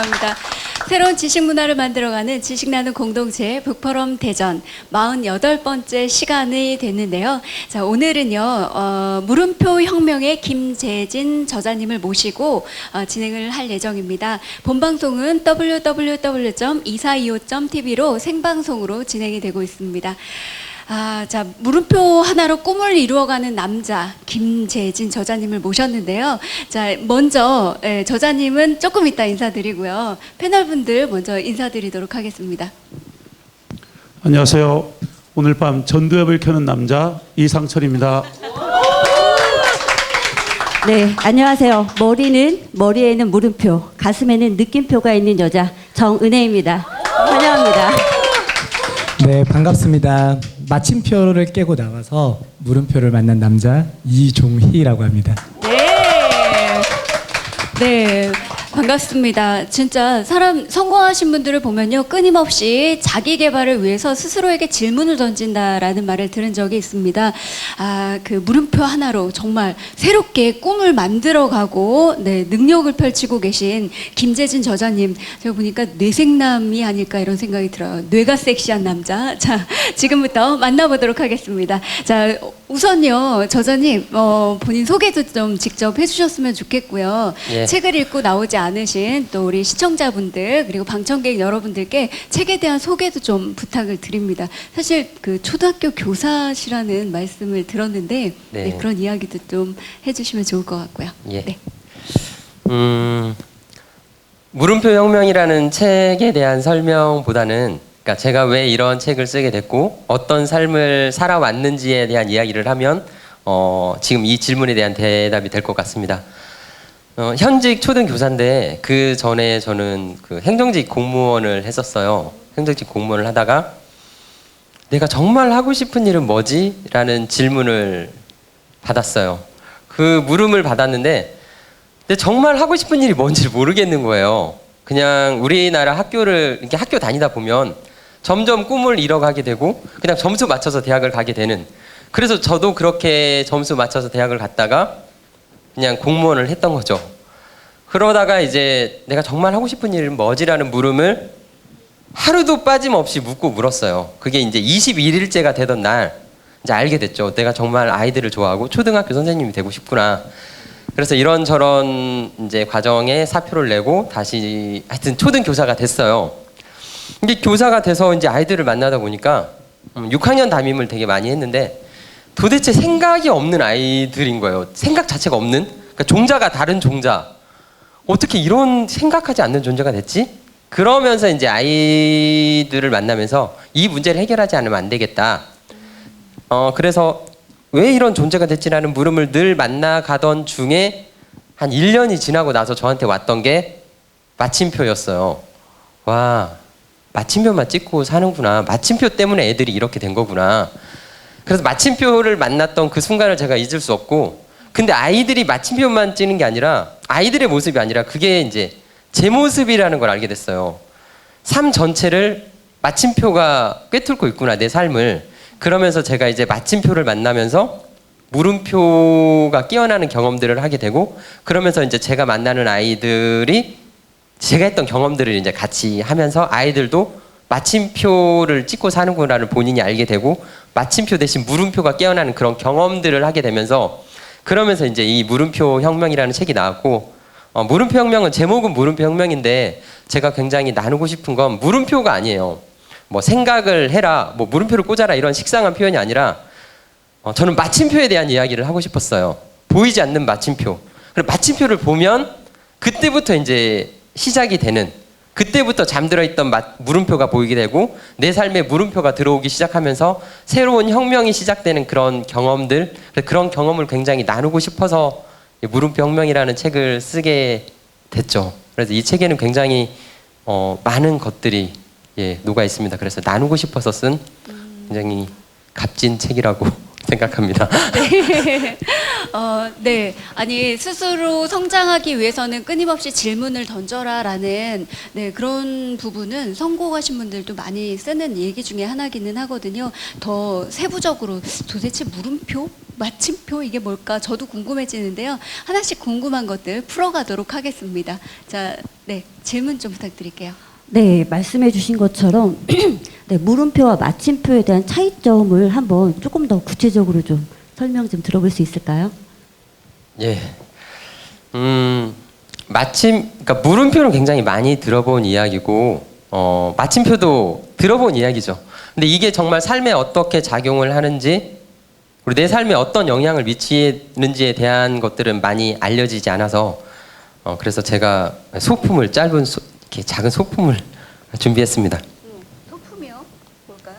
감사합니다. 새로운 지식 문화를 만들어가는 지식 나눔 공동체 북포럼 대전 48번째 시간이 됐는데요. 자, 오늘은요, 물음표 혁명의 김재진 저자님을 모시고 진행을 할 예정입니다. 본방송은 www.2425.tv로 생방송으로 진행이 되고 있습니다. 자, 물음표 하나로 꿈을 이루어가는 남자 김재진 저자님을 모셨는데요. 자, 먼저 저자님은 조금 이따 인사드리고요. 패널분들 먼저 인사드리도록 하겠습니다. 안녕하세요. 오늘 밤 전두엽을 켜는 남자 이상철입니다. 네, 안녕하세요. 머리에는 물음표, 가슴에는 느낌표가 있는 여자 정은혜입니다. 환영합니다. 네, 반갑습니다. 마침표를 깨고 나와서 물음표를 만난 남자 이종희라고 합니다. 네, 반갑습니다. 진짜 성공하신 분들을 보면요, 끊임없이 자기 개발을 위해서 스스로에게 질문을 던진다라는 말을 들은 적이 있습니다. 그 물음표 하나로 정말 새롭게 꿈을 만들어가고, 네, 능력을 펼치고 계신 김재진 저자님, 제가 보니까 뇌생남이 아닐까 이런 생각이 들어요. 뇌가 섹시한 남자. 자, 지금부터 만나보도록 하겠습니다. 자, 우선요, 저자님, 본인 소개도 좀 직접 해주셨으면 좋겠고요. 예. 책을 읽고 나오지 않으신 또 우리 시청자분들 그리고 방청객 여러분들께 책에 대한 소개도 좀 부탁을 드립니다. 사실 그 초등학교 교사시라는 말씀을 들었는데 네. 네, 그런 이야기도 좀 해주시면 좋을 것 같고요. 예. 네. 물음표 혁명이라는 책에 대한 설명보다는, 그러니까 제가 왜 이런 책을 쓰게 됐고 어떤 삶을 살아왔는지에 대한 이야기를 하면 지금 이 질문에 대한 대답이 될 것 같습니다. 현직 초등교사인데 그 전에 저는 그 행정직 공무원을 했었어요. 행정직 공무원을 하다가 내가 정말 하고 싶은 일은 뭐지? 라는 질문을 받았어요. 그 물음을 받았는데 근데 정말 하고 싶은 일이 뭔지 모르겠는 거예요. 그냥 우리나라 학교를 이렇게 학교 다니다 보면 점점 꿈을 이뤄가게 되고 그냥 점수 맞춰서 대학을 가게 되는, 그래서 저도 그렇게 점수 맞춰서 대학을 갔다가 그냥 공무원을 했던 거죠. 그러다가 이제 내가 정말 하고 싶은 일은 뭐지라는 물음을 하루도 빠짐없이 묻고 물었어요. 그게 이제 21일째가 되던 날 이제 알게 됐죠. 내가 정말 아이들을 좋아하고 초등학교 선생님이 되고 싶구나. 그래서 이런저런 이제 과정에 사표를 내고 다시 하여튼 초등교사가 됐어요. 근데 교사가 돼서 이제 아이들을 만나다 보니까 6학년 담임을 되게 많이 했는데 도대체 생각이 없는 아이들인 거예요. 생각 자체가 없는, 그러니까 종자가 다른 종자. 어떻게 이런 생각하지 않는 존재가 됐지? 그러면서 이제 아이들을 만나면서 이 문제를 해결하지 않으면 안 되겠다. 그래서 왜 이런 존재가 됐지라는 물음을 늘 만나가던 중에 한 1년이 지나고 나서 저한테 왔던 게 마침표였어요. 와, 마침표만 찍고 사는구나. 마침표 때문에 애들이 이렇게 된 거구나. 그래서 마침표를 만났던 그 순간을 제가 잊을 수 없고, 근데 아이들이 마침표만 찍는 게 아니라 아이들의 모습이 아니라 그게 이제 제 모습이라는 걸 알게 됐어요. 삶 전체를 마침표가 꿰뚫고 있구나, 내 삶을. 그러면서 제가 이제 마침표를 만나면서 물음표가 깨어나는 경험들을 하게 되고, 그러면서 이제 제가 만나는 아이들이 제가 했던 경험들을 이제 같이 하면서 아이들도 마침표를 찍고 사는구나를 본인이 알게 되고, 마침표 대신 물음표가 깨어나는 그런 경험들을 하게 되면서, 그러면서 이제 이 물음표 혁명이라는 책이 나왔고, 물음표 혁명은 제목은 물음표 혁명인데 제가 굉장히 나누고 싶은 건 물음표가 아니에요. 뭐 생각을 해라, 뭐 물음표를 꽂아라 이런 식상한 표현이 아니라 저는 마침표에 대한 이야기를 하고 싶었어요. 보이지 않는 마침표. 그리고 마침표를 보면 그때부터 이제 시작이 되는, 그때부터 잠들어 있던 물음표가 보이게 되고 내 삶에 물음표가 들어오기 시작하면서 새로운 혁명이 시작되는 그런 경험들, 그런 경험을 굉장히 나누고 싶어서 물음표 혁명이라는 책을 쓰게 됐죠. 그래서 이 책에는 굉장히 많은 것들이 녹아 있습니다. 그래서 나누고 싶어서 쓴 굉장히 값진 책이라고 생각합니다. 네. 아니, 스스로 성장하기 위해서는 끊임없이 질문을 던져라라는 네, 그런 부분은 성공하신 분들도 많이 쓰는 얘기 중에 하나기는 하거든요. 더 세부적으로 도대체 물음표? 마침표? 이게 뭘까? 저도 궁금해지는데요. 하나씩 궁금한 것들 풀어가도록 하겠습니다. 자, 네. 질문 좀 부탁드릴게요. 네, 말씀해 주신 것처럼 네, 물음표와 마침표에 대한 차이점을 한번 조금 더 구체적으로 좀 설명 좀 들어볼 수 있을까요? 예. 그러니까 물음표는 굉장히 많이 들어본 이야기고, 마침표도 들어본 이야기죠. 근데 이게 정말 삶에 어떻게 작용을 하는지, 그리고 내 삶에 어떤 영향을 미치는지에 대한 것들은 많이 알려지지 않아서, 그래서 제가 소품을 이렇게 작은 소품을 준비했습니다. 소품이요? 뭘까요?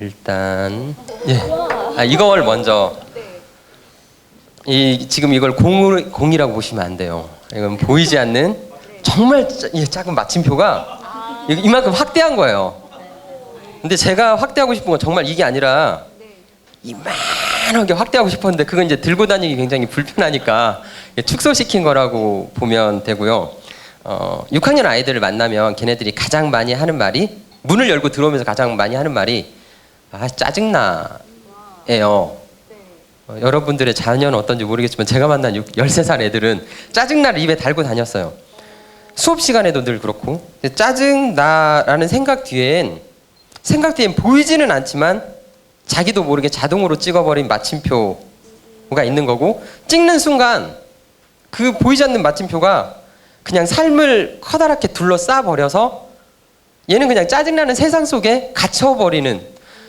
일단 이걸 먼저 지금 이걸 공이라고 보시면 안 돼요. 이건 보이지 않는 정말 작은 마침표가 이만큼 확대한 거예요. 근데 제가 확대하고 싶은 건 정말 이게 아니라 이만하게 확대하고 싶었는데 그건 이제 들고 다니기 굉장히 불편하니까 축소시킨 거라고 보면 되고요. 6학년 아이들을 만나면 걔네들이 가장 많이 하는 말이, 문을 열고 들어오면서 가장 많이 하는 말이 짜증나예요. 여러분들의 자녀는 어떤지 모르겠지만 제가 만난 13살 애들은 짜증나를 입에 달고 다녔어요. 수업 시간에도 늘 그렇고. 짜증나라는 생각 뒤엔 보이지는 않지만 자기도 모르게 자동으로 찍어버린 마침표가 있는 거고, 찍는 순간 그 보이지 않는 마침표가 그냥 삶을 커다랗게 둘러싸 버려서 얘는 그냥 짜증나는 세상 속에 갇혀버리는,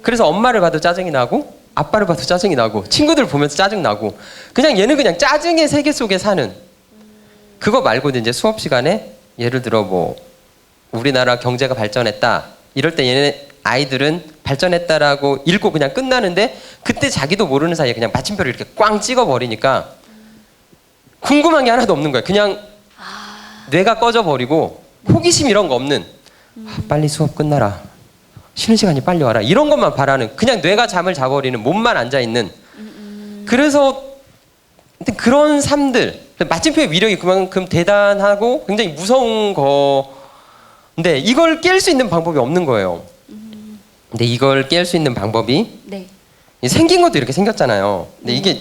그래서 엄마를 봐도 짜증이 나고 아빠를 봐도 짜증이 나고 친구들 보면서 짜증 나고, 그냥 얘는 그냥 짜증의 세계 속에 사는. 그거 말고도 이제 수업 시간에 예를 들어 뭐 우리나라 경제가 발전했다 이럴 때 얘네 아이들은 발전했다라고 읽고 그냥 끝나는데, 그때 자기도 모르는 사이에 그냥 마침표를 이렇게 꽝 찍어버리니까 궁금한 게 하나도 없는 거예요. 그냥 뇌가 꺼져버리고 호기심 이런 거 없는, 빨리 수업 끝나라, 쉬는 시간이 빨리 와라, 이런 것만 바라는, 그냥 뇌가 잠을 자버리는, 몸만 앉아있는. 그래서 그런 삶들, 마침표의 위력이 그만큼 대단하고 굉장히 무서운 건데 이걸 깰 수 있는 방법이 없는 거예요. 근데 이걸 깰 수 있는 방법이 네. 생긴 것도 이렇게 생겼잖아요. 근데 이게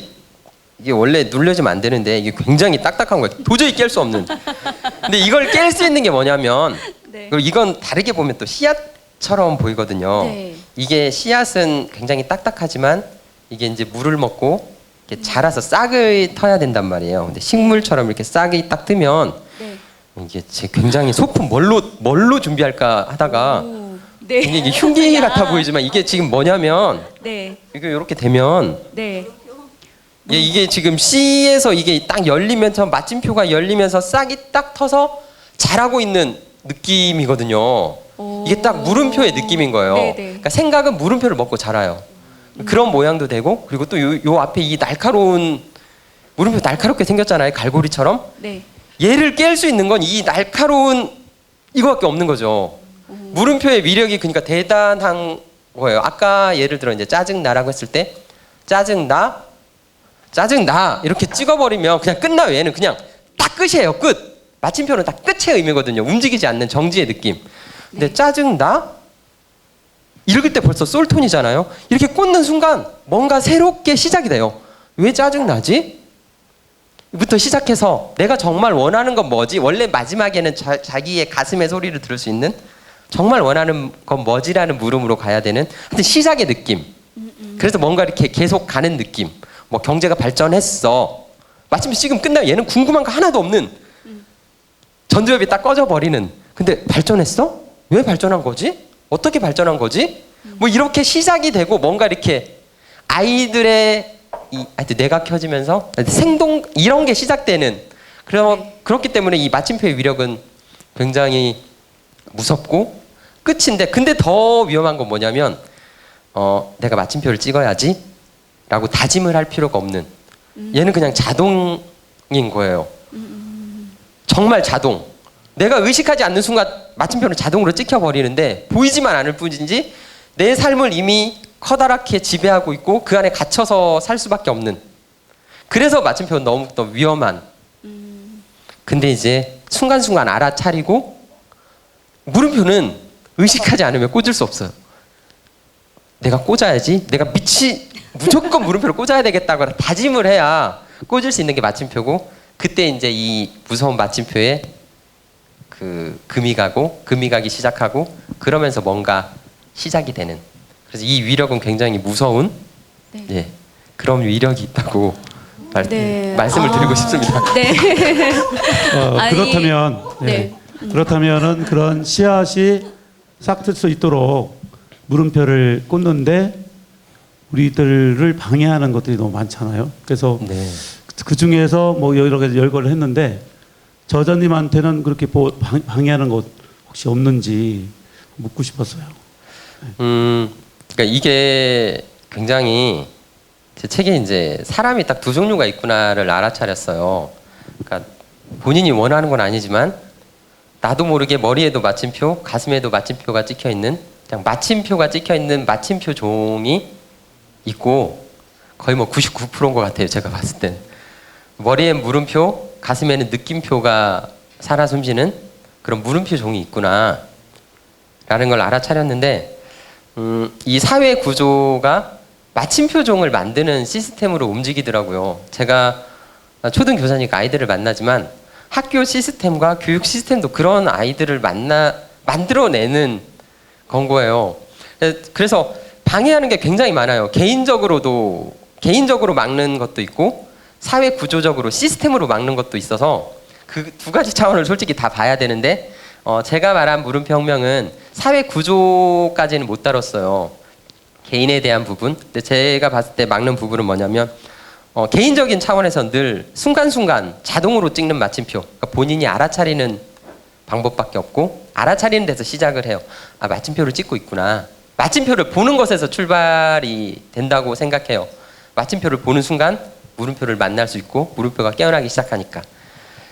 원래 눌려지면 안 되는데 이게 굉장히 딱딱한 거예요. 도저히 깰 수 없는. 근데 이걸 깰 수 있는 게 뭐냐면, 네. 그리고 이건 다르게 보면 또 씨앗처럼 보이거든요. 네. 이게 씨앗은 굉장히 딱딱하지만 이게 이제 물을 먹고 이렇게 자라서 싹을 터야 된단 말이에요. 근데 식물처럼 이렇게 싹이 딱 뜨면 네. 이게 굉장히 소품 뭘로 준비할까 하다가 네. 이게 흉기 같아 보이지만 이게 지금 뭐냐면, 네. 이게 이렇게 되면 네. 이게 지금 씨에서 이게 딱 열리면서 마침표가 열리면서 싹이 딱 터서 자라고 있는 느낌이거든요. 이게 딱 물음표의 느낌인 거예요. 네네. 그러니까 생각은 물음표를 먹고 자라요. 그런 모양도 되고, 그리고 또 요 앞에 이 날카로운 물음표, 날카롭게 생겼잖아요. 갈고리처럼. 네. 얘를 깰 수 있는 건 이 날카로운 이거밖에 없는 거죠. 물음표의 위력이 그러니까 대단한 거예요. 아까 예를 들어 이제 짜증나라고 했을 때 짜증나 이렇게 찍어버리면 그냥 끝나요. 얘는 그냥 딱 끝이에요. 끝. 마침표는 딱 끝의 의미거든요. 움직이지 않는 정지의 느낌. 근데 짜증나? 읽을 때 벌써 솔톤이잖아요. 이렇게 꽂는 순간 뭔가 새롭게 시작이 돼요. 왜 짜증나지? 부터 시작해서 내가 정말 원하는 건 뭐지? 원래 마지막에는 자기의 가슴의 소리를 들을 수 있는, 정말 원하는 건 뭐지라는 물음으로 가야 되는, 하여튼 시작의 느낌. 그래서 뭔가 이렇게 계속 가는 느낌. 뭐 경제가 발전했어. 마침 지금 끝나면 얘는 궁금한 거 하나도 없는, 전두엽이 딱 꺼져버리는. 근데 발전했어? 왜 발전한 거지? 어떻게 발전한 거지? 뭐 이렇게 시작이 되고 뭔가 이렇게 아이들의 하여튼 뇌가 켜지면서 생동 이런 게 시작되는. 그렇기 때문에 이 마침표의 위력은 굉장히 무섭고 끝인데, 근데 더 위험한 건 뭐냐면 내가 마침표를 찍어야지 라고 다짐을 할 필요가 없는, 얘는 그냥 자동인 거예요. 정말 자동. 내가 의식하지 않는 순간 마침표는 자동으로 찍혀버리는데 보이지만 않을 뿐이지 내 삶을 이미 커다랗게 지배하고 있고 그 안에 갇혀서 살 수밖에 없는, 그래서 마침표는 너무 더 위험한. 근데 이제 순간순간 알아차리고 물음표는 의식하지 않으면 꽂을 수 없어요. 내가 꽂아야지, 내가 무조건 물음표를 꽂아야 되겠다고 다짐을 해야 꽂을 수 있는 게 마침표고, 그때 이제 이 무서운 마침표에 그 금이 가기 시작하고 그러면서 뭔가 시작이 되는, 그래서 이 위력은 굉장히 무서운 네. 예, 그런 위력이 있다고 네. 말씀을 드리고 싶습니다. 네. 아니, 그렇다면 네. 그렇다면은 그런 씨앗이 싹틀 수 있도록 물음표를 꽂는데 우리들을 방해하는 것들이 너무 많잖아요. 그래서 네. 그 중에서 뭐 여러 가지 열거를 했는데 저자님한테는 그렇게 방해하는 것 혹시 없는지 묻고 싶었어요. 그러니까 이게 굉장히 제 책에 이제 사람이 딱 두 종류가 있구나를 알아차렸어요. 그러니까 본인이 원하는 건 아니지만 나도 모르게 머리에도 마침표, 가슴에도 마침표가 찍혀 있는, 그냥 마침표가 찍혀 있는 마침표 종이 있고, 거의 뭐 99%인 것 같아요. 제가 봤을 땐 머리엔 물음표, 가슴에는 느낌표가 살아 숨쉬는 그런 물음표 종이 있구나라는 걸 알아차렸는데, 이 사회 구조가 마침표 종을 만드는 시스템으로 움직이더라고요. 제가 초등 교사니까 아이들을 만나지만 학교 시스템과 교육 시스템도 그런 아이들을 만들어내는 건 거예요. 그래서 방해하는 게 굉장히 많아요. 개인적으로 막는 것도 있고 사회 구조적으로 시스템으로 막는 것도 있어서 그 두 가지 차원을 솔직히 다 봐야 되는데, 제가 말한 물음표 혁명은 사회 구조까지는 못 다뤘어요. 개인에 대한 부분. 근데 제가 봤을 때 막는 부분은 뭐냐면, 개인적인 차원에서 늘 순간순간 자동으로 찍는 마침표, 그러니까 본인이 알아차리는 방법밖에 없고 알아차리는 데서 시작을 해요. 아, 마침표를 찍고 있구나. 마침표를 보는 것에서 출발이 된다고 생각해요. 마침표를 보는 순간 물음표를 만날 수 있고 물음표가 깨어나기 시작하니까.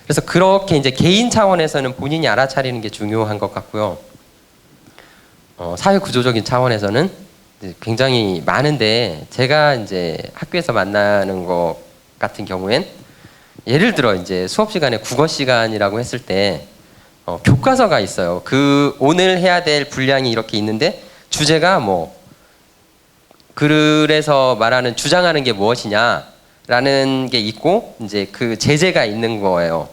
그래서 그렇게 이제 개인 차원에서는 본인이 알아차리는 게 중요한 것 같고요. 사회 구조적인 차원에서는 이제 굉장히 많은데, 제가 이제 학교에서 만나는 것 같은 경우엔 예를 들어 이제 수업 시간에 국어 시간이라고 했을 때 교과서가 있어요. 그 오늘 해야 될 분량이 이렇게 있는데 주제가 뭐 글에서 말하는 주장하는 게 무엇이냐라는 게 있고 이제 그 제재가 있는 거예요.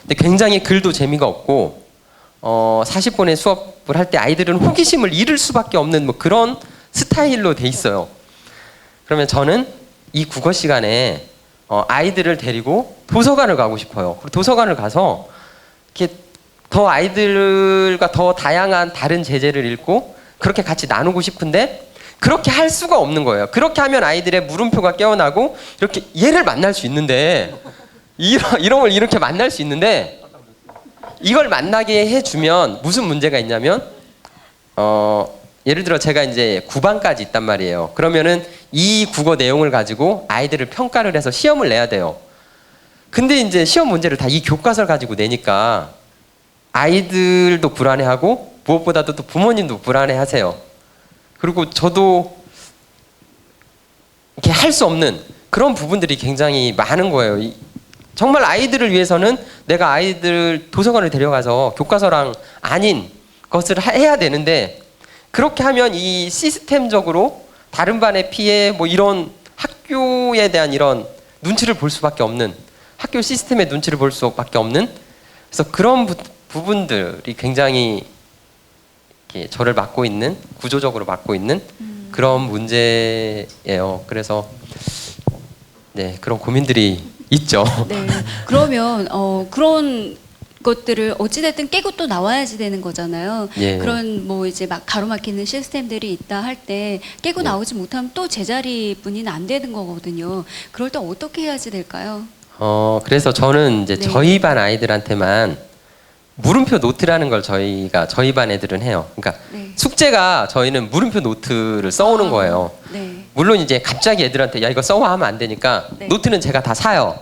근데 굉장히 글도 재미가 없고 40분의 수업을 할 때 아이들은 호기심을 잃을 수밖에 없는 뭐 그런 스타일로 돼 있어요. 그러면 저는 이 국어 시간에 아이들을 데리고 도서관을 가고 싶어요. 도서관을 가서 이렇게 더 아이들과 더 다양한 다른 제재를 읽고 그렇게 같이 나누고 싶은데 그렇게 할 수가 없는 거예요. 그렇게 하면 아이들의 물음표가 깨어나고 이렇게 얘를 만날 수 있는데, 이런 걸 이렇게 만날 수 있는데, 이걸 만나게 해주면 무슨 문제가 있냐면, 예를 들어 제가 이제 9반까지 있단 말이에요. 그러면은 이 국어 내용을 가지고 아이들을 평가를 해서 시험을 내야 돼요. 근데 이제 시험 문제를 다 이 교과서를 가지고 내니까 아이들도 불안해하고 무엇보다도 또 부모님도 불안해하세요. 그리고 저도 이렇게 할 수 없는 그런 부분들이 굉장히 많은 거예요. 정말 아이들을 위해서는 내가 아이들 도서관을 데려가서 교과서랑 아닌 것을 해야 되는데, 그렇게 하면 이 시스템적으로 다른 반의 피해 뭐 이런 학교에 대한 이런 눈치를 볼 수밖에 없는, 학교 시스템의 눈치를 볼 수밖에 없는, 그래서 그런 부분들이 굉장히 이렇게 저를 맡고 있는, 구조적으로 맡고 있는 그런 문제예요. 그래서 네, 그런 고민들이 있죠. 네. 그러면 그런 것들을 어찌됐든 깨고 또 나와야지 되는 거잖아요. 예. 그런 뭐 이제 막 가로막히는 시스템들이 있다 할 때 깨고 예. 나오지 못하면 또 제자리뿐이는 안 되는 거거든요. 그럴 때 어떻게 해야지 될까요? 그래서 저는 이제 네. 저희 반 아이들한테만 물음표 노트라는 걸 저희 반 애들은 해요. 그러니까 네. 숙제가 저희는 물음표 노트를 써오는 거예요. 네. 물론 이제 갑자기 애들한테 야 이거 써와 하면 안 되니까 네. 노트는 제가 다 사요.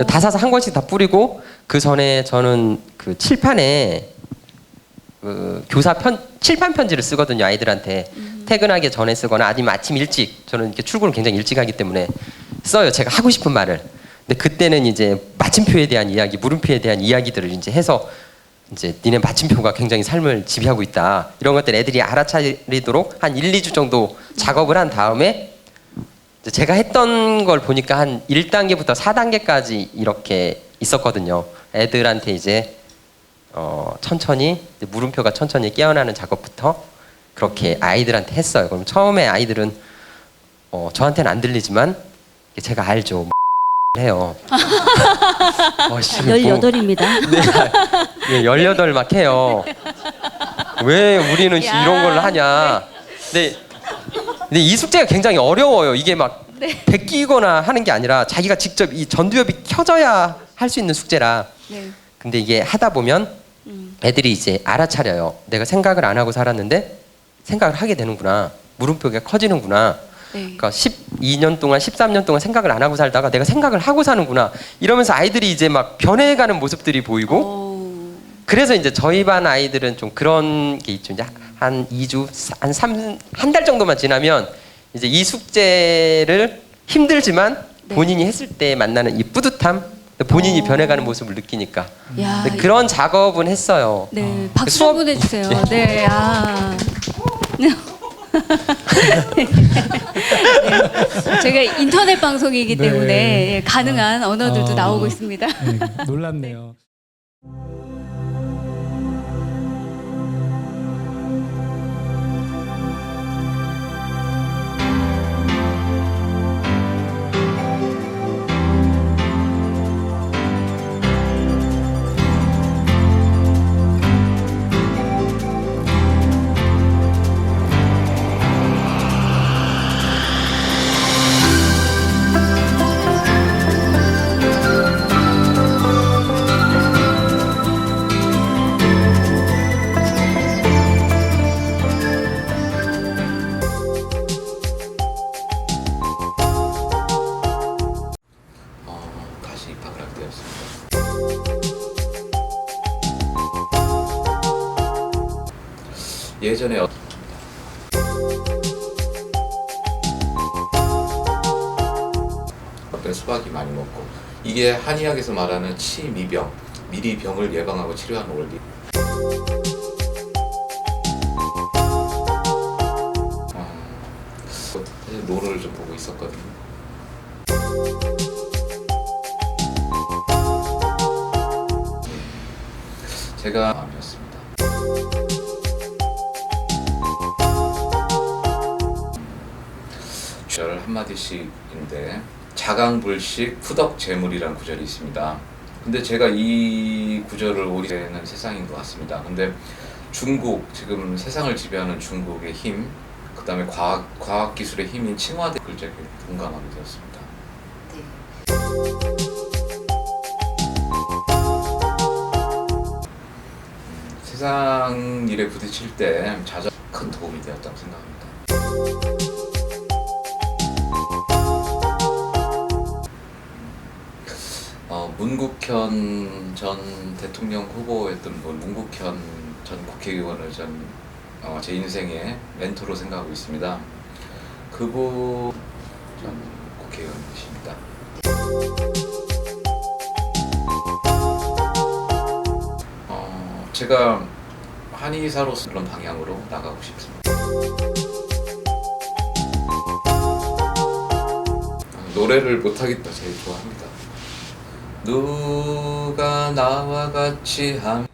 다 사서 한 권씩 다 뿌리고, 그 전에 저는 그 칠판에 교사 칠판 편지를 쓰거든요, 아이들한테. 퇴근하기 전에 쓰거나 아니면 아침 일찍, 저는 이렇게 출근을 굉장히 일찍 하기 때문에 써요, 제가 하고 싶은 말을. 근데 그때는 이제 마침표에 대한 이야기, 물음표에 대한 이야기들을 이제 해서 이제 니네 마침표가 굉장히 삶을 지배하고 있다, 이런 것들 애들이 알아차리도록 한 1, 2주 정도 작업을 한 다음에 이제 제가 했던 걸 보니까 한 1단계부터 4단계까지 이렇게 있었거든요. 애들한테 이제 천천히 물음표가 천천히 깨어나는 작업부터 그렇게 아이들한테 했어요. 그럼 처음에 아이들은 저한테는 안 들리지만 제가 알죠. 해요. 18입니다. 네, 18 막 해요. 왜 우리는 야. 이런 걸 하냐. 근데 이 숙제가 굉장히 어려워요. 이게 막 베끼거나 하는 게 아니라 자기가 직접 이 전두엽이 켜져야 할 수 있는 숙제라. 네. 근데 이게 하다 보면 애들이 이제 알아차려요. 내가 생각을 안 하고 살았는데 생각을 하게 되는구나. 물음표가 커지는구나. 네. 그러니까 12년 동안 13년 동안 생각을 안 하고 살다가 내가 생각을 하고 사는구나, 이러면서 아이들이 이제 막 변해가는 모습들이 보이고. 오. 그래서 이제 저희 반 아이들은 좀 그런 게 있죠. 이제 한 2주, 한 달 정도만 지나면 이제 이 숙제를 힘들지만 네. 본인이 했을 때 만나는 이 뿌듯함, 본인이 변해가는 모습을 느끼니까. 야, 근데 그런 작업은 했어요. 네, 박수 수업- 한번 해주세요. 네, 아. 네. 제가 인터넷 방송이기 네. 때문에 가능한 언어들도 나오고 있습니다. 네, 놀랍네요. 다시 입학을 하게 되었습니다. 예전에 어떤 수박이 많이 먹고, 이게 한의학에서 말하는 치미병, 미리 병을 예방하고 치료하는 원리. 사실 논어를 좀 보고 있었거든요. 제가 마음이었습니다. 구절 한마디씩인데, 자강불식 후덕재물이라는 구절이 있습니다. 근데 제가 이 구절을 오리는 세상인 것 같습니다. 근데 중국, 지금 세상을 지배하는 중국의 힘, 그 다음에 과학기술의 힘인 칭화대 글자에 공감하게 되었습니다. 세상 일에 부딪힐 때 자전 큰 도움이 되었다고 생각합니다. 문국현 전 대통령 후보였던 문국현 전 국회의원을 제 인생의 멘토로 생각하고 있습니다. 그분 전 국회의원이십니다. 제가 한의사로서 그런 방향으로 나가고 싶습니다. 노래를 못하기 때문에 제일 좋아합니다. 누가 나와 같이 함